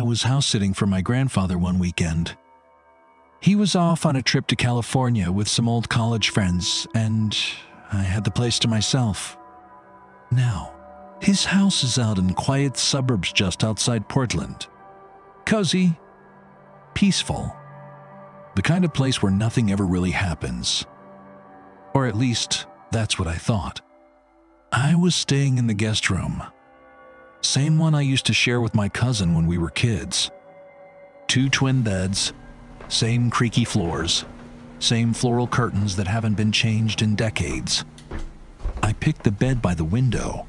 was house-sitting for my grandfather one weekend. He was off on a trip to California with some old college friends, and I had the place to myself. Now, his house is out in quiet suburbs just outside Portland. Cozy, peaceful, the kind of place where nothing ever really happens. Or at least, that's what I thought. I was staying in the guest room. Same one I used to share with my cousin when we were kids. 2 twin beds, same creaky floors, same floral curtains that haven't been changed in decades. I picked the bed by the window.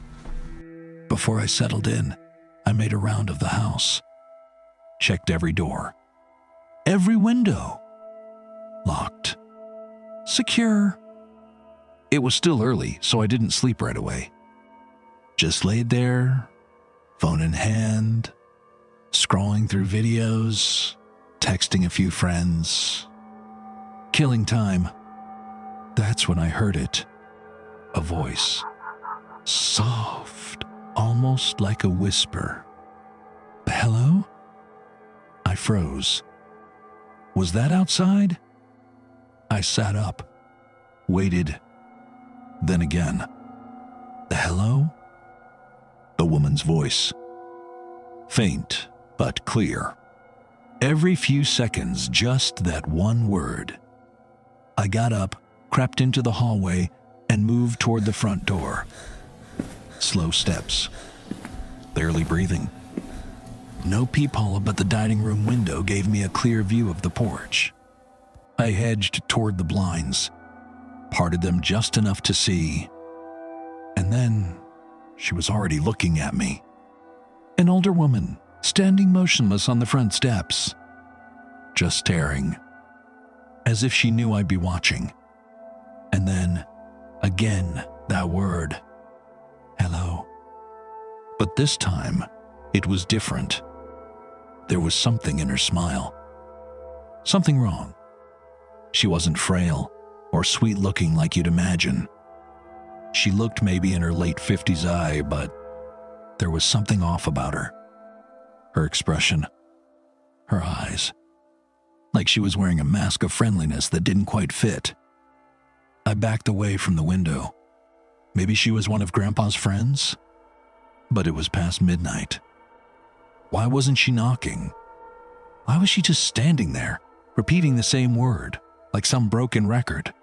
Before I settled in, I made a round of the house. Checked every door. Every window. Locked. Secure. It was still early, so I didn't sleep right away. Just laid there, phone in hand, scrolling through videos, texting a few friends, killing time. That's when I heard it. A voice. Soft, almost like a whisper. Hello? I froze. Was that outside? I sat up, waited. Then again. Hello? The woman's voice. Faint, but clear. Every few seconds, just that one word. I got up, crept into the hallway, and moved toward the front door. Slow steps. Barely breathing. No peephole but the dining room window gave me a clear view of the porch. I hedged toward the blinds, parted them just enough to see. And then, she was already looking at me. An older woman, standing motionless on the front steps, just staring, as if she knew I'd be watching. And then, again, that word, hello. But this time, it was different. There was something in her smile. Something wrong. She wasn't frail or sweet-looking like you'd imagine. She looked maybe in her late 50s, but there was something off about her. Her expression, her eyes, like she was wearing a mask of friendliness that didn't quite fit. I backed away from the window. Maybe she was one of Grandpa's friends? But it was past midnight. Why wasn't she knocking? Why was she just standing there, repeating the same word, like some broken record?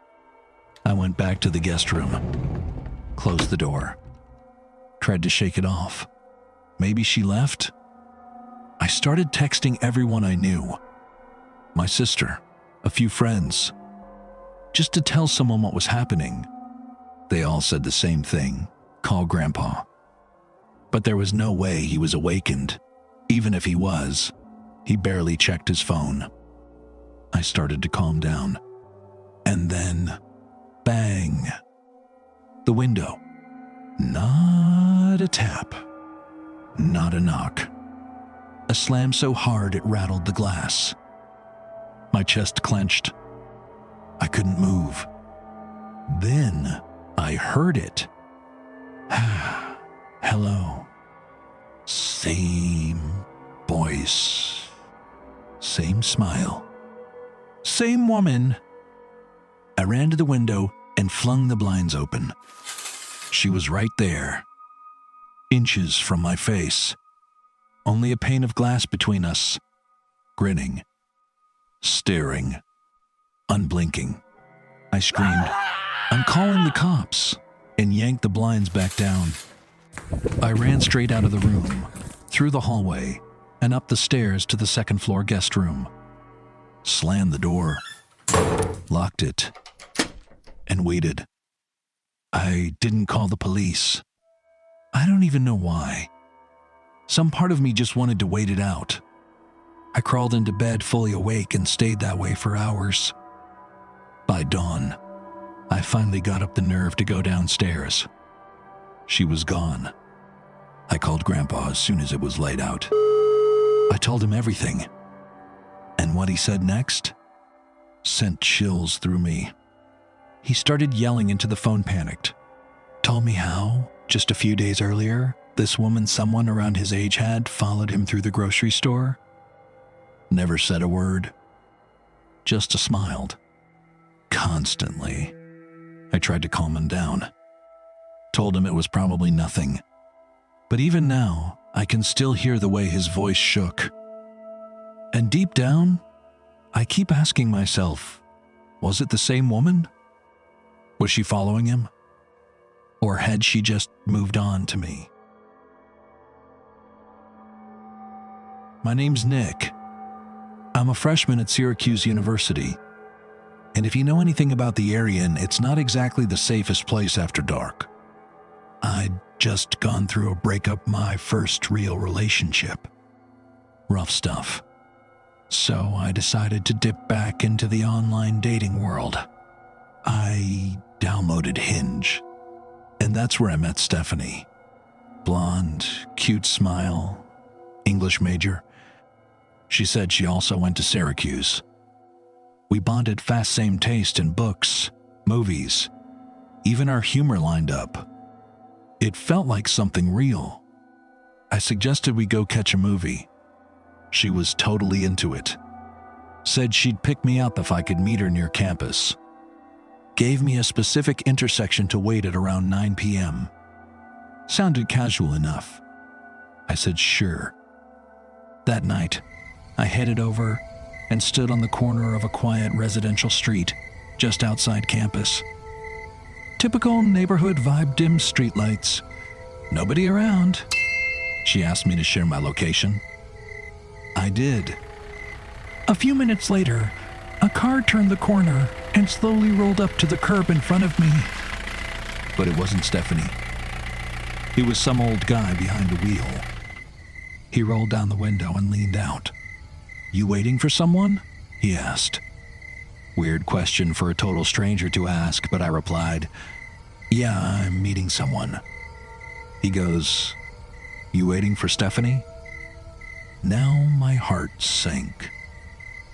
I went back to the guest room, closed the door, tried to shake it off. Maybe she left? I started texting everyone I knew. My sister, a few friends, just to tell someone what was happening. They all said the same thing, call Grandpa. But there was no way he was awakened. Even if he was, he barely checked his phone. I started to calm down. And then, bang. The window. Not a tap. Not a knock. A slam so hard it rattled the glass. My chest clenched. I couldn't move. Then I heard it. Hello. Same voice. Same smile. Same woman. I ran to the window and flung the blinds open. She was right there, inches from my face. Only a pane of glass between us. Grinning. Staring. Unblinking. I screamed, "I'm calling the cops," and yanked the blinds back down. I ran straight out of the room, through the hallway, and up the stairs to the second-floor guest room. Slammed the door, locked it, and waited. I didn't call the police. I don't even know why. Some part of me just wanted to wait it out. I crawled into bed fully awake and stayed that way for hours. By dawn, I finally got up the nerve to go downstairs. She was gone. I called Grandpa as soon as it was light out. I told him everything. And what he said next sent chills through me. He started yelling into the phone, panicked. Told me how, just a few days earlier, this woman someone around his age had followed him through the grocery store, Never said a word. Just smiled. Constantly. I tried to calm him down. Told him it was probably nothing. But even now, I can still hear the way his voice shook. And deep down, I keep asking myself, was it the same woman? Was she following him? Or had she just moved on to me? My name's Nick. I'm a freshman at Syracuse University. And if you know anything about the area, it's not exactly the safest place after dark. I'd just gone through a breakup, my first real relationship. Rough stuff. So I decided to dip back into the online dating world. I downloaded Hinge, and that's where I met Stephanie. Blonde, cute smile, English major. She said she also went to Syracuse. We bonded fast, same taste in books, movies, even our humor lined up. It felt like something real. I suggested we go catch a movie. She was totally into it. Said she'd pick me up if I could meet her near campus. Gave me a specific intersection to wait at around 9 p.m. Sounded casual enough. I said sure. That night, I headed over and stood on the corner of a quiet residential street just outside campus. Typical neighborhood vibe, dim streetlights. Nobody around. She asked me to share my location. I did. A few minutes later, a car turned the corner and slowly rolled up to the curb in front of me. But it wasn't Stephanie. It was some old guy behind the wheel. He rolled down the window and leaned out. "You waiting for someone?" he asked. Weird question for a total stranger to ask, but I replied, "Yeah, I'm meeting someone." He goes, "You waiting for Stephanie?" Now my heart sank.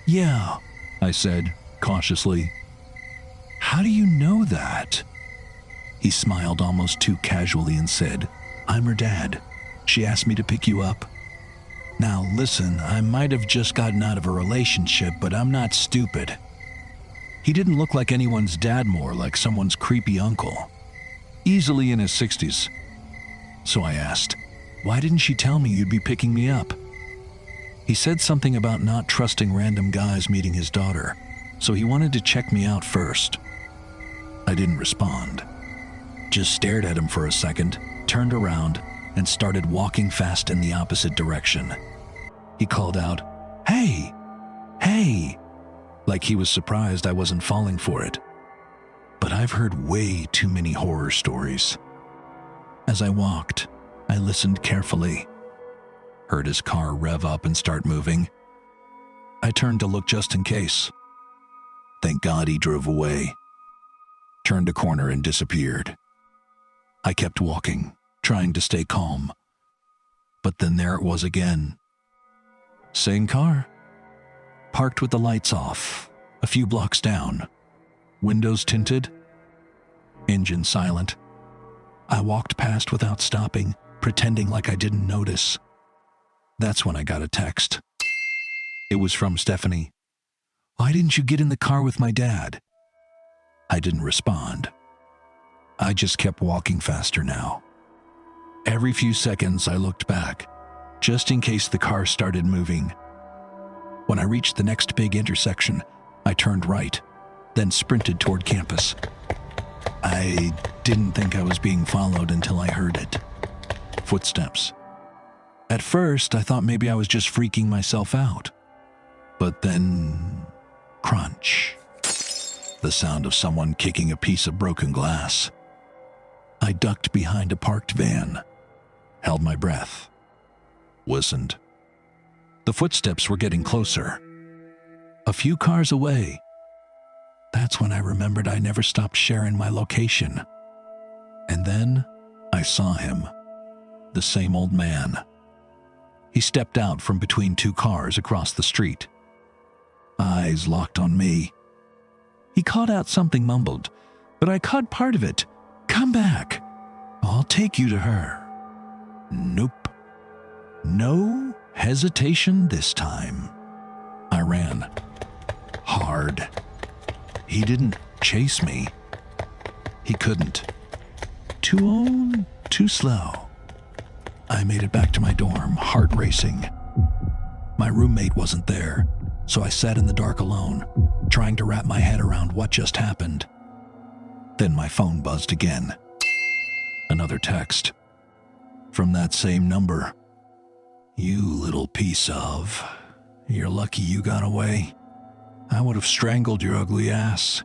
"Yeah," I said, cautiously. "How do you know that?" He smiled almost too casually and said, "I'm her dad. She asked me to pick you up." Now listen, I might have just gotten out of a relationship, but I'm not stupid. He didn't look like anyone's dad, more like someone's creepy uncle. Easily in his 60s. So I asked, "Why didn't she tell me you'd be picking me up?" He said something about not trusting random guys meeting his daughter, so he wanted to check me out first. I didn't respond. Just stared at him for a second, turned around, and started walking fast in the opposite direction. He called out, "Hey! Hey!" like he was surprised I wasn't falling for it. But I've heard way too many horror stories. As I walked, I listened carefully. Heard his car rev up and start moving. I turned to look just in case. Thank God he drove away. Turned a corner and disappeared. I kept walking, trying to stay calm. But then there it was again. Same car. Parked with the lights off, a few blocks down. Windows tinted. Engine silent. I walked past without stopping, pretending like I didn't notice. That's when I got a text. It was from Stephanie. "Why didn't you get in the car with my dad?" I didn't respond. I just kept walking faster now. Every few seconds I looked back, just in case the car started moving. When I reached the next big intersection, I turned right, then sprinted toward campus. I didn't think I was being followed until I heard it. Footsteps. At first, I thought maybe I was just freaking myself out. But then, crunch. The sound of someone kicking a piece of broken glass. I ducked behind a parked van, held my breath, listened. The footsteps were getting closer. A few cars away. That's when I remembered I never stopped sharing my location. And then I saw him. The same old man. He stepped out from between two cars across the street. Eyes locked on me. He called out something mumbled, but I caught part of it. "Come back. I'll take you to her." Nope. No hesitation this time. I ran. Hard. He didn't chase me. He couldn't. Too slow. I made it back to my dorm, heart racing. My roommate wasn't there, so I sat in the dark alone, trying to wrap my head around what just happened. Then my phone buzzed again. Another text. From that same number. You little piece of... You're lucky you got away. I would have strangled your ugly ass.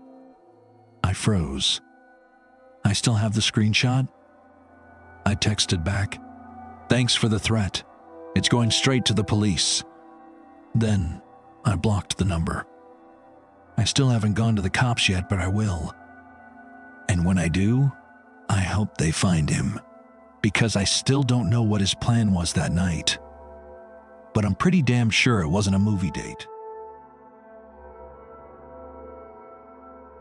I froze. I still have the screenshot? I texted back. Thanks for the threat. It's going straight to the police. Then I blocked the number. I still haven't gone to the cops yet, but I will. And when I do, I hope they find him, because I still don't know what his plan was that night. But I'm pretty damn sure it wasn't a movie date.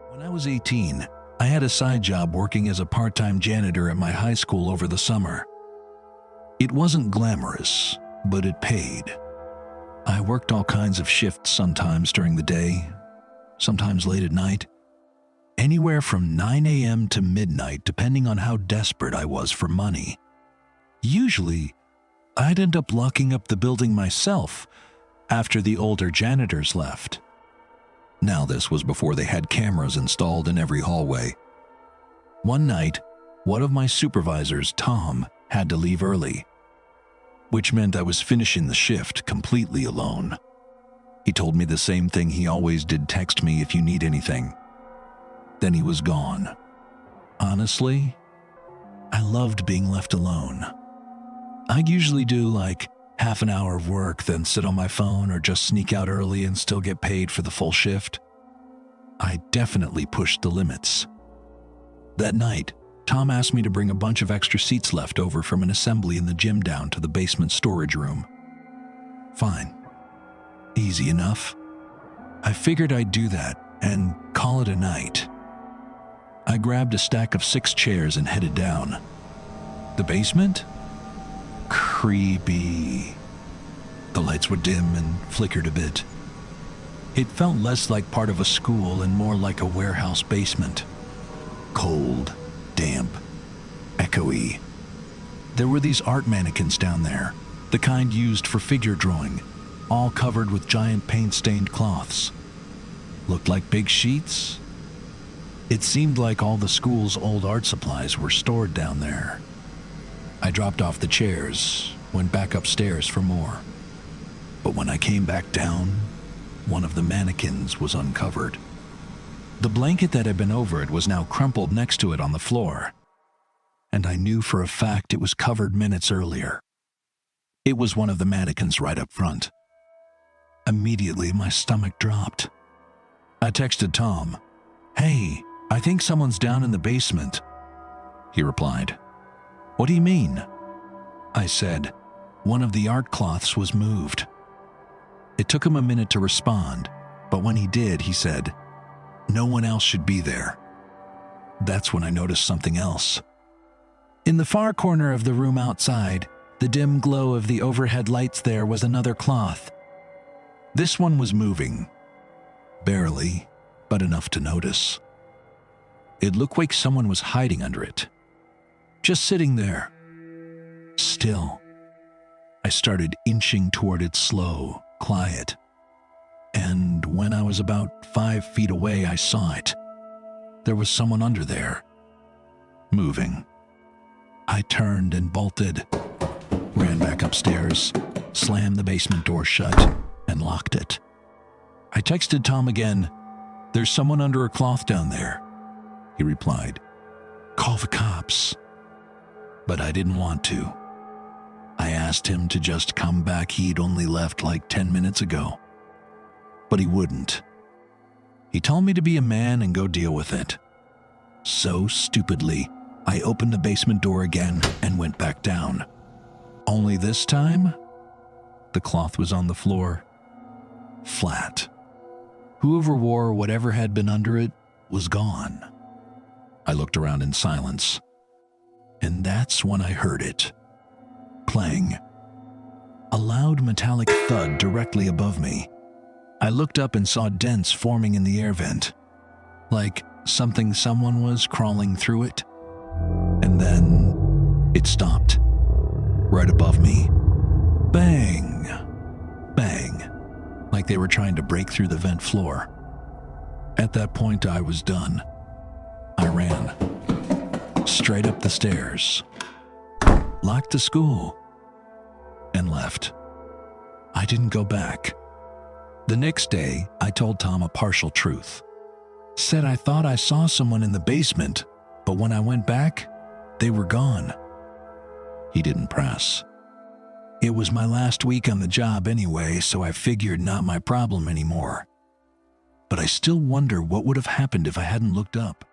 When I was 18, I had a side job working as a part-time janitor at my high school over the summer. It wasn't glamorous, but it paid. I worked all kinds of shifts, sometimes during the day, sometimes late at night. Anywhere from 9 a.m. to midnight, depending on how desperate I was for money. Usually, I'd end up locking up the building myself after the older janitors left. Now this was before they had cameras installed in every hallway. One night, one of my supervisors, Tom, had to leave early, which meant I was finishing the shift completely alone. He told me the same thing he always did: text me if you need anything. Then he was gone. Honestly, I loved being left alone. I'd usually do like half an hour of work, then sit on my phone or just sneak out early and still get paid for the full shift. I definitely pushed the limits. That night, Tom asked me to bring a bunch of extra seats left over from an assembly in the gym down to the basement storage room. Fine. Easy enough. I figured I'd do that and call it a night. I grabbed a stack of 6 chairs and headed down. The basement? Creepy. The lights were dim and flickered a bit. It felt less like part of a school and more like a warehouse basement. Cold, damp, echoey. There were these art mannequins down there, the kind used for figure drawing, all covered with giant paint-stained cloths. Looked like big sheets. It seemed like all the school's old art supplies were stored down there. I dropped off the chairs, went back upstairs for more. But when I came back down, one of the mannequins was uncovered. The blanket that had been over it was now crumpled next to it on the floor, and I knew for a fact it was covered minutes earlier. It was one of the mannequins right up front. Immediately, my stomach dropped. I texted Tom, "Hey, I think someone's down in the basement." He replied, "What do you mean?" I said, "One of the art cloths was moved." It took him a minute to respond, but when he did, he said, "No one else should be there." That's when I noticed something else. In the far corner of the room outside, the dim glow of the overhead lights, there was another cloth. This one was moving. Barely, but enough to notice. It looked like someone was hiding under it. Just sitting there. Still. I started inching toward it, slow, quiet. And when I was about 5 feet away, I saw it. There was someone under there. Moving. I turned and bolted. Ran back upstairs, slammed the basement door shut, and locked it. I texted Tom again. "There's someone under a cloth down there." He replied, "Call the cops." But I didn't want to. I asked him to just come back. He'd only left like 10 minutes ago. But he wouldn't. He told me to be a man and go deal with it. So stupidly, I opened the basement door again and went back down. Only this time, the cloth was on the floor. Flat. Whoever wore whatever had been under it was gone. I looked around in silence. And that's when I heard it. Playing. A loud metallic thud directly above me. I looked up and saw dents forming in the air vent, like someone was crawling through it. And then it stopped, right above me. Bang! Bang! Like they were trying to break through the vent floor. At that point, I was done. I ran straight up the stairs, locked the school, and left. I didn't go back. The next day, I told Tom a partial truth. Said I thought I saw someone in the basement, but when I went back, they were gone. He didn't press. It was my last week on the job anyway, so I figured not my problem anymore. But I still wonder what would have happened if I hadn't looked up.